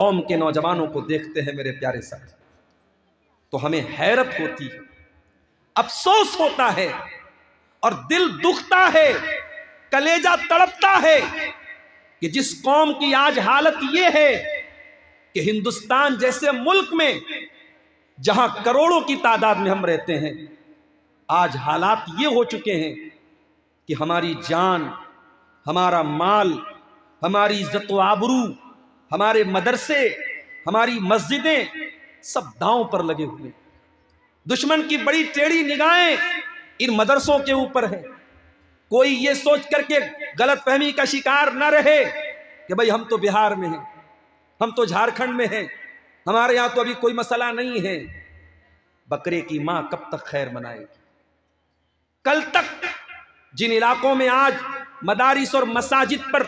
قوم کے نوجوانوں کو دیکھتے ہیں میرے پیارے ساتھ تو ہمیں حیرت ہوتی ہے، افسوس ہوتا ہے اور دل دکھتا ہے، کلیجہ تڑپتا ہے کہ جس قوم کی آج حالت یہ ہے کہ ہندوستان جیسے ملک میں جہاں کروڑوں کی تعداد میں ہم رہتے ہیں، آج حالات یہ ہو چکے ہیں کہ ہماری جان، ہمارا مال، ہماری عزت و آبرو، ہمارے مدرسے، ہماری مسجدیں سب داؤں پر لگے ہوئے۔ دشمن کی بڑی ٹیڑھی نگاہیں ان مدرسوں کے اوپر ہے۔ کوئی یہ سوچ کر کے غلط فہمی کا شکار نہ رہے کہ بھئی ہم تو بہار میں ہیں، ہم تو جھارکھنڈ میں ہیں، ہمارے یہاں تو ابھی کوئی مسئلہ نہیں ہے۔ بکرے کی ماں کب تک خیر منائے گی؟ کل تک جن علاقوں میں آج مدارس اور مساجد پر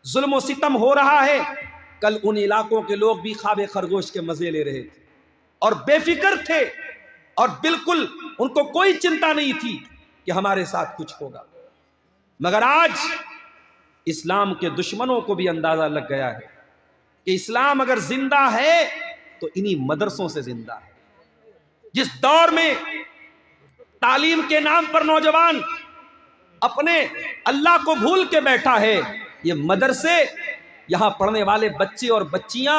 ظلم و ستم ہو رہا ہے، کل ان علاقوں کے لوگ بھی خواب خرگوش کے مزے لے رہے تھے اور بے فکر تھے اور بالکل ان کو کوئی چنتا نہیں تھی کہ ہمارے ساتھ کچھ ہوگا۔ مگر آج اسلام کے دشمنوں کو بھی اندازہ لگ گیا ہے کہ اسلام اگر زندہ ہے تو انہی مدرسوں سے زندہ ہے۔ جس دور میں تعلیم کے نام پر نوجوان اپنے اللہ کو بھول کے بیٹھا ہے، یہ مدرسے، یہاں پڑھنے والے بچے اور بچیاں،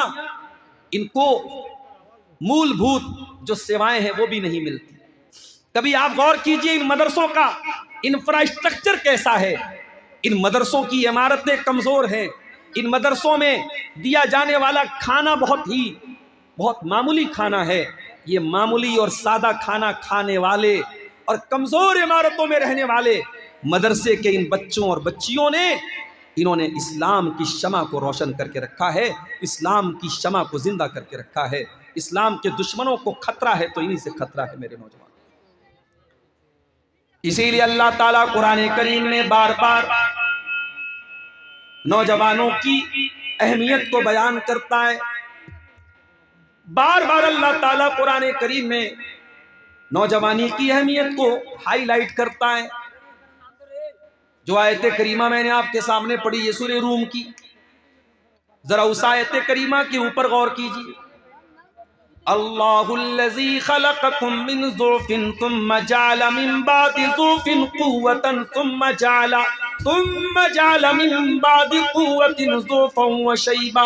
ان کو مول بھوت جو سیوائیں ہیں وہ بھی نہیں ملتی۔ کبھی آپ غور کیجئے ان مدرسوں کا انفراسٹرکچر کیسا ہے۔ ان مدرسوں کی عمارتیں کمزور ہیں، ان مدرسوں میں دیا جانے والا کھانا بہت معمولی کھانا ہے۔ یہ معمولی اور سادہ کھانا کھانے والے اور کمزور عمارتوں میں رہنے والے مدرسے کے ان بچوں اور بچیوں نے، انہوں نے اسلام کی شمع کو روشن کر کے رکھا ہے، اسلام کی شمع کو زندہ کر کے رکھا ہے۔ اسلام کے دشمنوں کو خطرہ ہے تو انہی سے خطرہ ہے میرے نوجوان۔ اسی لیے اللہ تعالیٰ قرآن کریم نے بار بار نوجوانوں کی اہمیت کو بیان کرتا ہے۔ بار بار اللہ تعالیٰ قرآن کریم میں نوجوانی کی اہمیت کو ہائی لائٹ کرتا ہے۔ جو آیت کریمہ میں نے آپ کے سامنے پڑھی، یہ سورہ روم کی، ذرا اس آیت کریمہ کے اوپر غور کیجیے۔ اللہ الذی خلقکم من ضعف ثم جعل من بعد ضعف قوة ثم جعل من بعد قوة ضعفا وشیبا۔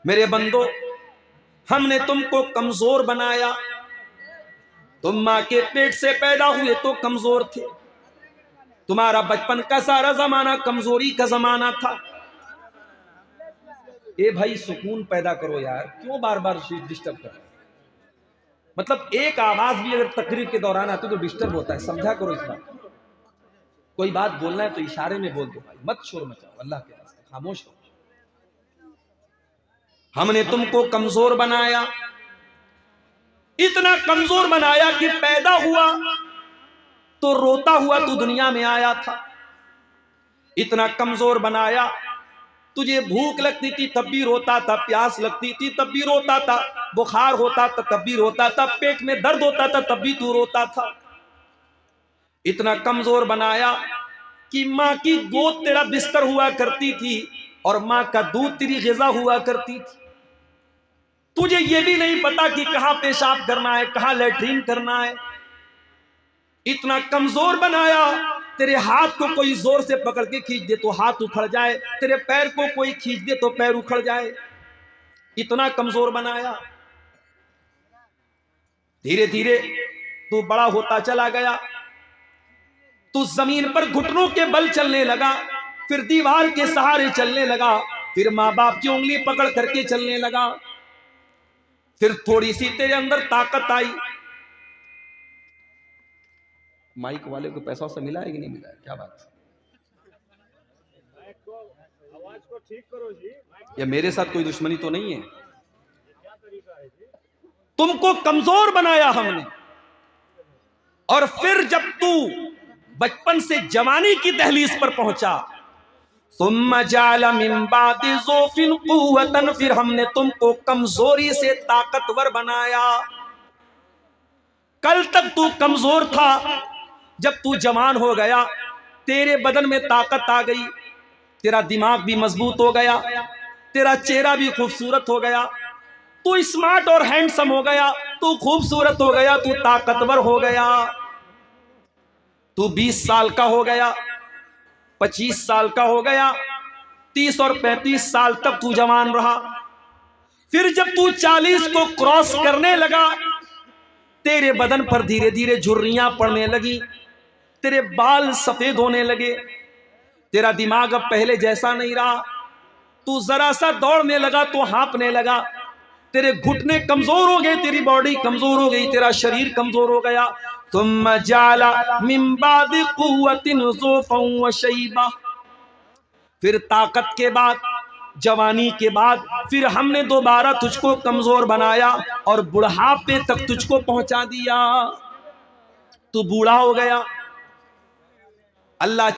میرے بندو، ہم نے تم کو کمزور بنایا، تم ماں کے پیٹ سے پیدا ہوئے تو کمزور تھے، تمہارا بچپن کا سارا زمانہ کمزوری کا زمانہ تھا۔ اے بھائی سکون پیدا کرو یار، کیوں بار بار ڈسٹرب کرو؟ مطلب ایک آواز بھی اگر تقریر کے دوران آتی تو ڈسٹرب ہوتا ہے، سمجھا کرو اس بات۔ کوئی بات بولنا ہے تو اشارے میں بول دو بھائی، مت شور مچاؤ، اللہ کے راستے خاموش ہو۔ ہم نے تم کو کمزور بنایا، اتنا کمزور بنایا کہ پیدا ہوا تو روتا ہوا تو دنیا میں آیا تھا۔ اتنا کمزور بنایا، تجھے بھوک لگتی تھی تب بھی روتا تھا، پیاس لگتی تھی تب بھی روتا تھا، بخار ہوتا تھا تب بھی روتا تھا، پیٹ میں درد ہوتا تھا تب بھی تو روتا تھا۔ اتنا کمزور بنایا کہ ماں کی گود تیرا بستر ہوا کرتی تھی اور ماں کا دودھ تیری غذا ہوا کرتی تھی۔ تجھے یہ بھی نہیں پتا کہ کہاں پیشاب کرنا ہے، کہاں لیٹرین کرنا ہے۔ اتنا کمزور بنایا، تیرے ہاتھ کو کوئی زور سے پکڑ کے کھینچ دے تو ہاتھ اکھڑ جائے، تیرے پیر کو کوئی کھینچ دے تو پیر اکھڑ جائے۔ اتنا کمزور بنایا۔ دھیرے دھیرے تو بڑا ہوتا چلا گیا، تو زمین پر گھٹنوں کے بل چلنے لگا، پھر دیوار کے سہارے چلنے لگا، پھر ماں باپ کی انگلی پکڑ کر کے چلنے لگا، پھر تھوڑی سی تیرے اندر طاقت آئی۔ مائک والے کو پیسہ سے ملا ہے کہ نہیں ملا ہے؟ کیا بات ہے؟ یا میرے ساتھ کوئی دشمنی تو نہیں ہے؟ تم کو کمزور بنایا ہم نے، اور پھر جب تو بچپن سے جوانی کی دہلیز پر پہنچا، ثم جعل من بعد ضعف قوة، پھر ہم نے تم کو کمزوری سے طاقتور بنایا۔ کل تک تو کمزور تھا، جب تو جوان ہو گیا تیرے بدن میں طاقت آ گئی، تیرا دماغ بھی مضبوط ہو گیا، تیرا چہرہ بھی خوبصورت ہو گیا، تو اسمارٹ اور ہینڈسم ہو گیا، تو خوبصورت ہو گیا، تو طاقتور ہو گیا، تو 20 سال کا ہو گیا، 25 سال کا ہو گیا، 30 اور 35 سال تک تو جوان رہا۔ پھر جب تو 40 کو کراس کرنے لگا، تیرے بدن پر دھیرے دھیرے جھریاں پڑنے لگی، تیرے بال سفید ہونے لگے، تیرا دماغ اب پہلے جیسا نہیں رہا، تو ذرا سا دوڑنے لگا تو ہانپنے لگا، تیرے گھٹنے کمزور ہو گئے، تیری باڈی کمزور ہو گئی، تیرا شریر کمزور ہو گیا۔ ثم جعل من بعد قوت ضعفا وشیبہ، پھر طاقت کے بعد، جوانی کے بعد، پھر ہم نے دوبارہ تجھ کو کمزور بنایا اور بڑھاپے تک تجھ کو پہنچا دیا، تو بوڑھا ہو گیا۔ اللہ